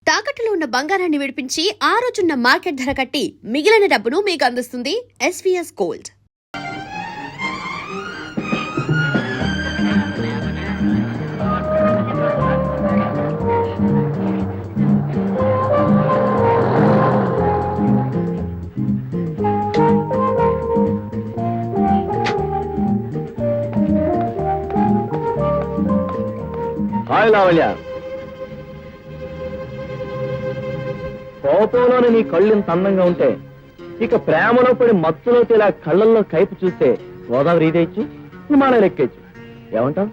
తాకట్టులో ఉన్న బంగారాన్ని విడిపించి ఆ రోజున్న మార్కెట్ ధర కట్టి మిగిలిన డబ్బును మీకు అందిస్తుంది ఎస్వీఎస్ గోల్డ్. హాయ్ లావల్య, కోపంలోనే నీ కళ్ళు ఇంత అందంగా ఉంటే ఇక ప్రేమలో పడి మత్తులో ఇలా కళ్ళల్లో కైపు చూస్తే గోదావరి ఈదేయచ్చు, హిమాలయాలు ఎక్కేయచ్చు. ఏమంటావు?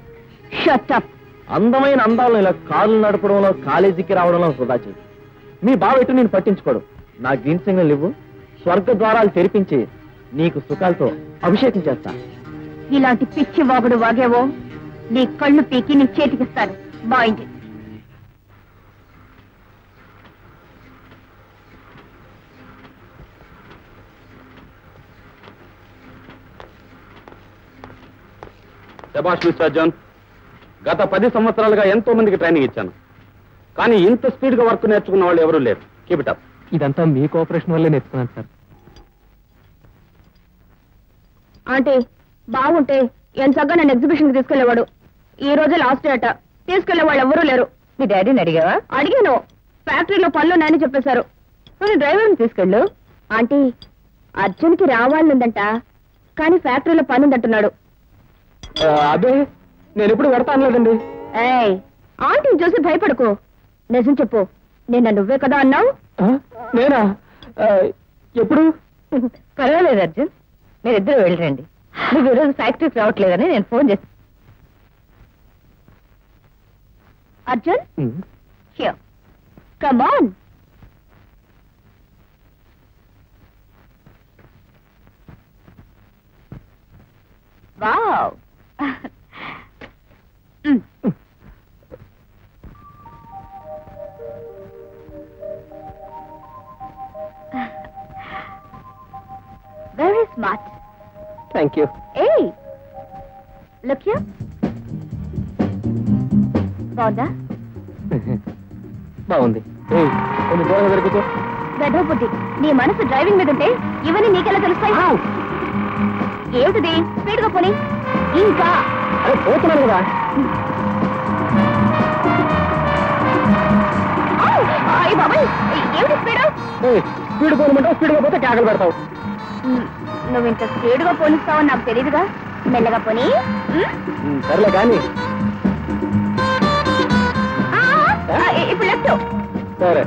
అందమైన అందాలను ఇలా కార్లు నడపడంలో, కాలేజీకి రావడంలో వృధా చేయి. మీ బావ ఎటు నేను పట్టించుకోడు. నా గ్రీన్ సిగ్నల్ ఇవ్వు, స్వర్గ ద్వారాలు తెరిపించి నీకు సుఖాలతో అభిషేకం చేస్తా. ఇలాంటి పిచ్చి వాగుడు వాగేవో నీ కళ్ళు పీకి నీ చేతికిస్తాను. బాయింది. శభాష్ మిస్టర్ జాన్. గత 10 సంవత్సరాలుగా ఎంతో మందికి ట్రైనింగ్ ఇచ్చాను, కానీ ఇంత స్పీడ్ గా వర్క్ నేర్చుకున్న వాళ్ళు ఎవరూ లేరు. Keep it up. ఇదంతా మీ కోఆపరేషన్ వల్లే నేర్చుకున్నాను సార్. అంటే బాగుంటే ఎంతగా నన్ను ఎగ్జిబిషన్ కి తీసుకెళ్లేవాడు. ఈ రోజే లాస్ట్ డేట. తీసుకెళ్లే వాళ్ళు ఎవరూ లేరు. మీ డాడీని అడిగావా? అడిగాను. ఫ్యాక్టరీలో పనులు నాని చెప్పేశారు. నువ్వు డ్రైవర్ని తీసుకెళ్ళు. ఆంటీ, అర్జున్కి రావాలనుందంట, కానీ ఫ్యాక్టరీలో పని ఉందంటున్నాడు. అదే నేను ఎప్పుడు పెడతాను లేదండి. ఏయ్, ఆంటీని చూసి భయపడకు. నిజం చెప్పు, నిన్న నువ్వే కదా అన్నావు. నేనా? ఎప్పుడు? పర్వాలేదు అర్జున్, మీరిద్దరు వెళ్ళరండి. నువ్వు ఈరోజు ఫ్యాక్టరీకి రావట్లేదని నేను ఫోన్ చేస్తాను. Arjun, here, come on. Wow. Very smart. Thank you. Hey, look here. బాగుందా? బాగుంది. కొన్ని దూరంగా దొరుకుతూ గడ్డపుట్టి, నీ మనసు డ్రైవింగ్ మీద ఉంటే ఇవన్నీ నీకెలా తెలుస్తాయి? ఏమిటిది? స్పీడ్ గా పోనీ. ఇంకా అరే పోతున్నాను కదా. అయ్యి బాబాయ్, ఏమిటి స్పీడ్? స్పీడ్ పోనమంటావు, స్పీడ్గా పోతే కేకలు పెడతావు. నువ్వు ఇంత స్పీడ్ గా పోనిస్తావని నాకు తెలియదుగా. మెల్లగా పోనీ. సర్లే కానీ. ఇప్పుడు లెఫ్ట్. సరే.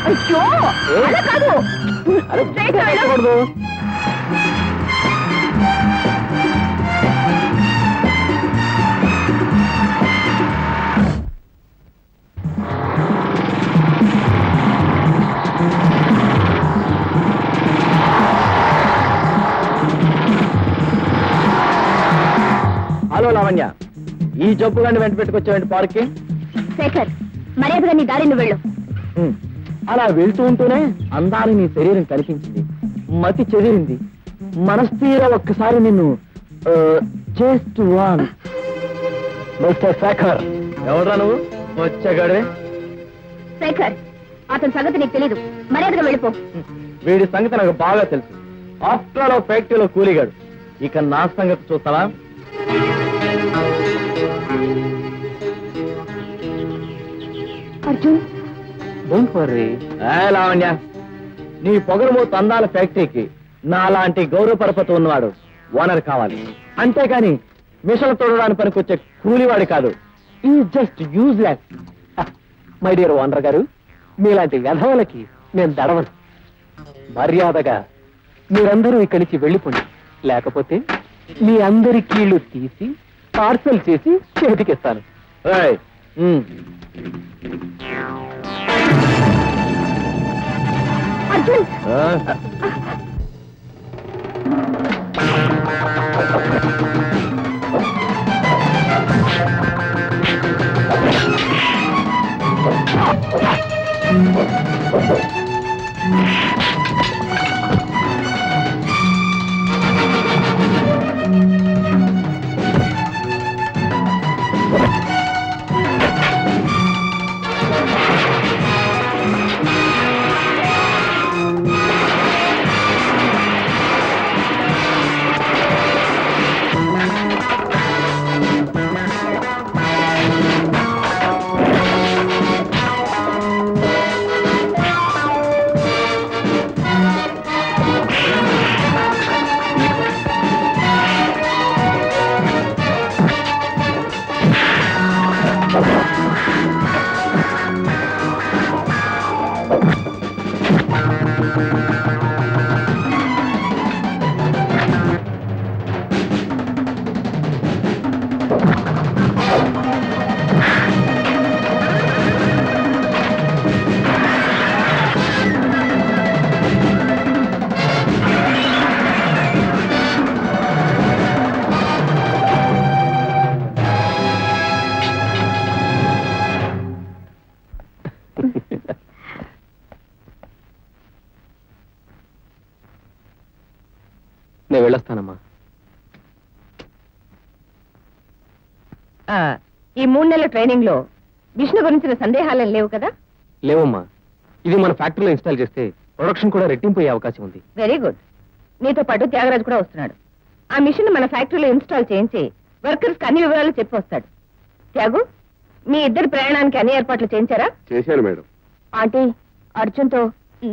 అయ్యో, అలా కాదు. అరే Straight వెళ్ళు. చేయకూడదు. హలో లావణ్య, ఈ జబ్బు గాని వెంట పెట్టుకొచ్చావండి పార్క్కి. శేఖర్, మర్యాదగా నీ దారి నువ్వు వెళ్ళు. అలా వెళ్తూ ఉంటూనే అందాన్ని నీ శరీరం కనిపించింది, మతి చెదిరింది, మనస్థీర ఒక్కసారి నిన్ను జస్ట్ వన్. మిస్టర్ శేఖర్. ఎవరా నువ్వు? వచ్చాగాడే. శేఖర్, అతని సంగతి నీకు తెలీదు. మర్యాదగా వెళ్ళిపో. వీడి సంగతి నాకు బాగా తెలుసు. ఆఫ్టర్ ఆల్ ఫ్యాక్టరీలో కూలిగాడు. ఇక నా సంగతి చూస్తావా? Arjun, don't worry. లావణ్య, నీ పొగరుమూత అందాల ఫ్యాక్టరీకి నా లాంటి గౌరవ పరపతి ఉన్నవాడు ఓనర్ కావాలి. అంతేకాని మిషన్ తోడడానికి పనికొచ్చే కూలివాడి కాదు. ఈ just useless. My dear owner గారు, మీలాంటి వ్యధవులకి నేను దడవను. మర్యాదగా మీరందరూ ఇక్కడి నుంచి వెళ్ళిపోండి, లేకపోతే మీ అందరి కీళ్లు తీసి పార్సల్ చేసి చేతికిస్తాను. అర్జున్. నేను వెళ్ళొస్తానమ్మా. ఈ 3 నెలల ట్రైనింగ్ లో విష్ణు గురించిన సందేహాలేం లేవు కదా? లేవమ్మా, ఇది మన ఫ్యాక్టరీలో ఇన్స్టాల్ చేస్తే ప్రొడక్షన్ కూడా రెట్టింపు అయ్యే అవకాశం ఉంది. Very good. నీతో పాటు త్యాగరాజు కూడా వస్తున్నాడు. ఆ మిషన్ మన ఫ్యాక్టరీలో ఇన్స్టాల్ చేయించి వర్కర్స్ అన్ని వివరాలు చెప్పి వస్తాడు. త్యాగు, మీ ఇద్దరు ప్రయాణానికి అన్ని ఏర్పాట్లు చేయించారా? చేశాను మేడం. ఆంటీ, అర్జున్తో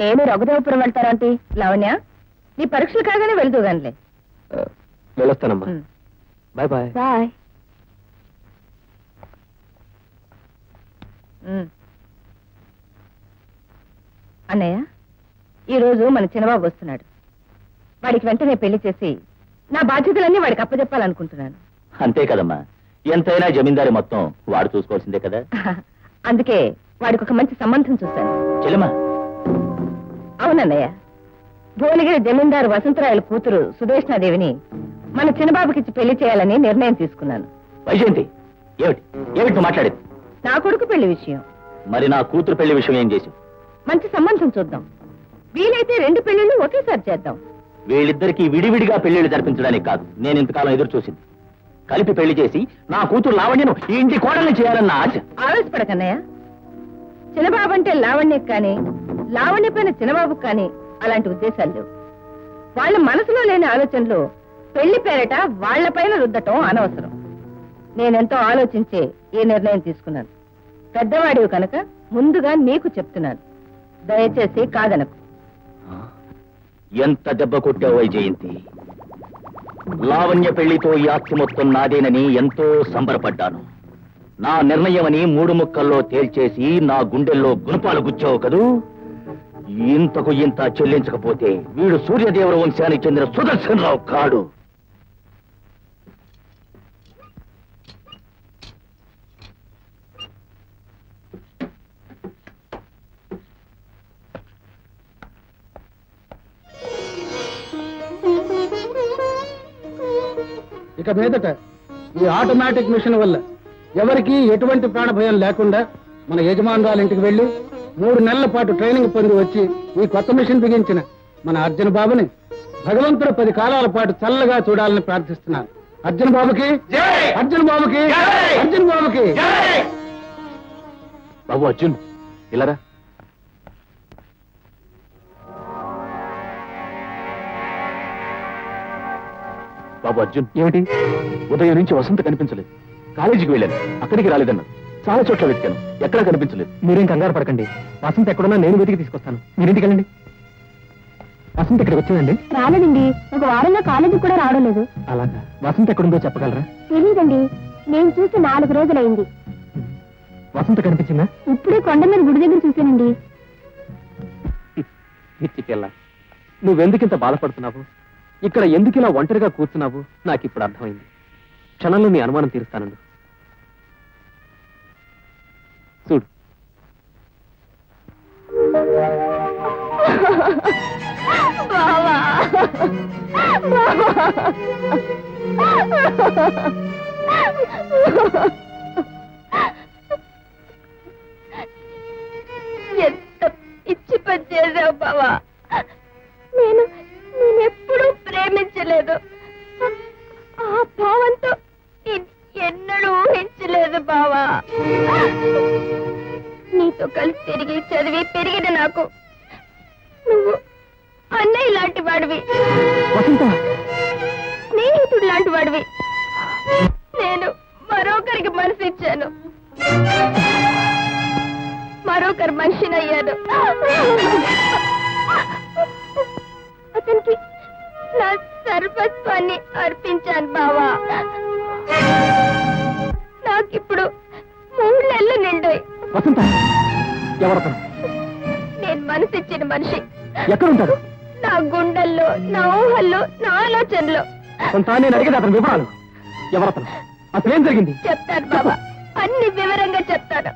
నేను రఘుదేవపురం వెళ్తారా ఆంటీ? లావణ్య, నీ పరీక్షలు కాగానే వెళ్తూ గానిలే. వెళ్ళొస్తానమ్మా. Bye bye. బాయ్. అన్నయ్య, ఈ రోజు మన చిన్నబాబు వస్తున్నాడు. వాడికి వెంటనే పెళ్లి చేసి నా బాధ్యతలన్నీ వాడికి అప్పచెప్పాలనుకుంటున్నాను. అంతే కదమ్మా, ఎంతైనా జమీందారి మొత్తం వాడు చూసుకోవాల్సిందే కదా. అందుకే వాడికి ఒక మంచి సంబంధం చూశాను. చెల్లెమ్మా. అవునన్నయ్య, భువనగిరి జమీందారు వసంతరాయల కూతురు సుదేష్ణాదేవిని మన చిన్నబాబుకిచ్చి పెళ్లి చేయాలని నిర్ణయం తీసుకున్నాను. వైజయంతి, ఏమిటి ఏమిటి నువ్వు మాట్లాడేది? నా కొడుకు పెళ్లి విషయం. మరి నా కూతురు పెళ్లి విషయం ఏం చేసావు? మంచి సంబంధం చూద్దాం. వీలైతే 2 పెళ్లిళ్ళు ఒకేసారి చేద్దాం. వీళ్ళిద్దరికీ విడివిడిగా పెళ్లిళ్ళు జరిపించడానికి కాదు నేను ఇంతకాలం ఎదురు చూసింది. కలిపి పెళ్లి చేసి నా కూతురు లావణ్యను ఈ ఇంటి కోడల్ని చేయాలన్న ఆశ. ఆవేశపడకన్నయ్య. చిన్నబాబు అంటే లావణ్యకు కానీ, లావణ్య పైన చిన్నబాబుకు కానీ అలాంటి ఉద్దేశాలు లేవు. వాళ్ళ మనసులో లేని ఆలోచనలు పెళ్లి పేరట వాళ్లపైన రుద్దటం అనవసరం. నేనెంతో ఆలోచించే ఈ నిర్ణయం తీసుకున్నాను. పెద్దవాడివి కనుక ముందుగా నీకు చెప్తున్నాను. దయచేసి కాదనకు. ఎంత దెబ్బ కొట్టావు వైజయంతి. లావణ్య పెళ్లితో ఈ ఆస్తి మొత్తం నాదేనని ఎంతో సంబరపడ్డాను. నా నిర్ణయమని 3 ముక్కల్లో తేల్చేసి నా గుండెల్లో గుణపాలు గుచ్చావు కదూ. ఇంతకు ఇంత చెల్లించకపోతే వీడు సూర్యదేవర వంశానికి చెందిన సుదర్శనరావు కాడు. ఇక మీదట ఈ ఆటోమేటిక్ మిషన్ వల్ల ఎవరికీ ఎటువంటి ప్రాణ భయం లేకుండా మన యజమానురాలు ఇంటికి వెళ్లి 3 నెలల పాటు ట్రైనింగ్ పొంది వచ్చి ఈ కొత్త మిషన్ బిగించిన మన అర్జున్ బాబుని భగవంతుడు 10 కాలాల పాటు చల్లగా చూడాలని ప్రార్థిస్తున్నాను. అర్జున్ బాబుకి, అర్జున్ బాబుకి, అర్జున్ బాబుకి. బాబు అర్జున్, ఇలారా. బాబు అర్జున్, ఏమిటి? ఉదయం నుంచి వసంత కనిపించలేదు. కాలేజీకి వెళ్ళాను, అక్కడికి రాలేదన్నాడు. చాలా చోట్ల వెతికాను, ఎక్కడా కనిపించలేదు. మీరేం కంగారు పడకండి, వసంత ఎక్కడున్నా నేను వెతికి తీసుకొస్తాను. మీరింటికి వెళ్ళండి. వసంత ఇక్కడికి వచ్చిందండి? రాలేదండి, ఒక వారంగా కాలేజీకి కూడా రావడం లేదు. అలాగా, వసంత ఎక్కడుందో చెప్పగలరా? తెలీదండి, నేను చూసి 4 రోజులైంది. వసంత కనిపించిందా? ఇప్పుడే కొండ మీద గుడి దగ్గర చూశానండి. పిచ్చికెళ్ళా, నువ్వెందుకింత బాధపడుతున్నావు? ఇక్కడ ఎందుకు ఇలా ఒంటరిగా కూర్చున్నావు నాకు ఇప్పుడు అర్థమైంది. క్షణంలో నీ అనుమానం తీరుస్తానండు. చూడు. ఎంత పిచ్చి పని చేసావు బావా. నేనెప్పుడూ ప్రేమించలేదు. ఆ భావంతో ఎన్నడూ ఊహించలేదు బావా. నీతో కలిసి తిరిగి చదివి పెరిగిన నాకు నువ్వు అన్నయ్య లాంటి వాడివి, స్నేహితుడు లాంటి వాడివి. నేను మరొకరికి మనసు ఇచ్చాను, మరొకరు మనిషినయ్యాను. అతనికి నా సర్వస్వాన్ని అర్పించాను బావా. నాకిప్పుడు 3 నెలలు నిండాయి. నేను మనసిచ్చిన మనిషి ఎక్కడుంటాడు? నా గుండెల్లో, నా ఊహల్లో, నా ఆలోచనలో. నేను అడిగేది అతని వివరాలు. ఎవరతను? అసలేం జరిగింది? చెప్తాను బాబా, అన్ని వివరంగా చెప్తాను.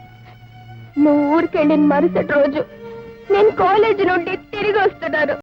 నువ్వు ఊరికెళ్ళిన మరుసటి రోజు నేను కాలేజీ నుండి తిరిగి వస్తున్నాను.